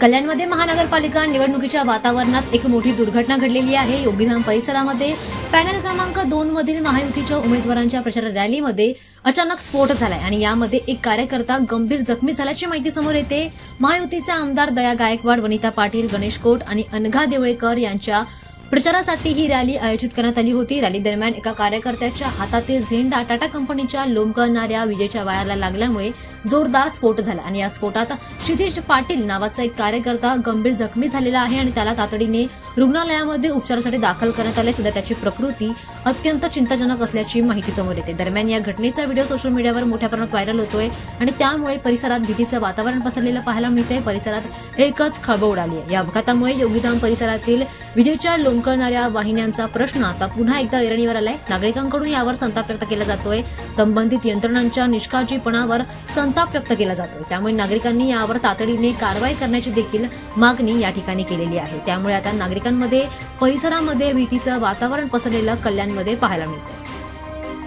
कल्याणमध्ये महानगरपालिका निवडणुकीच्या वातावरणात एक मोठी दुर्घटना घडलेली आहे। योगीधाम परिसरामध्ये पॅनल क्रमांक 2 मधील महायुतीच्या उमेदवारांच्या प्रचार रॅलीमध्ये अचानक स्फोट झालाय आणि यामध्ये एक कार्यकर्ता गंभीर जखमी झाल्याची माहिती समोर येते। महायुतीचे आमदार दया गायकवाड, वनिता पाटील, गणेश कोट आणि अनघा देवळेकर यांच्या प्रचारासाठी ही रॅली आयोजित करण्यात आली होती। रॅली दरम्यान एका कार्यकर्त्याच्या हातातील झेंडा टाटा कंपनीच्या लोंबकळणाऱ्या विजेच्या वायरला लागल्यामुळे जोरदार स्फोट झाला आणि या स्फोटात क्षितिज पाटील नावाचा एक कार्यकर्ता गंभीर जखमी झालेला आहे आणि त्याला तातडीने रुग्णालयामध्ये उपचारासाठी दाखल करण्यात आले। सध्या त्याची प्रकृती अत्यंत चिंताजनक असल्याची माहिती समोर येते। दरम्यान या घटनेचा व्हिडिओ सोशल मीडियावर मोठ्या प्रमाणात व्हायरल होतोय आणि त्यामुळे परिसरात भीतीचं वातावरण पसरलेलं पाहायला मिळतंय। परिसरात एकच खळबळ उडाली आहे। या अपघातामुळे योगीधाम परिसरातील विजेच्या लोंबकळणाऱ्या वाहिन्यांचा प्रश्न आता पुन्हा एकदा ऐरणीवर आलाय। नागरिकांकडून यावर संताप व्यक्त केला जातोय। संबंधित यंत्रणांच्या निष्काळजीपणावर संताप व्यक्त केला जातोय। त्यामुळे नागरिकांनी यावर तातडीने कारवाई करण्याची देखील मागणी या ठिकाणी केलेली आहे। त्यामुळे आता नागरिकांमध्ये परिसरामध्ये भीतीचं वातावरण पसरलेलं कल्याणमध्ये पाहायला मिळतं।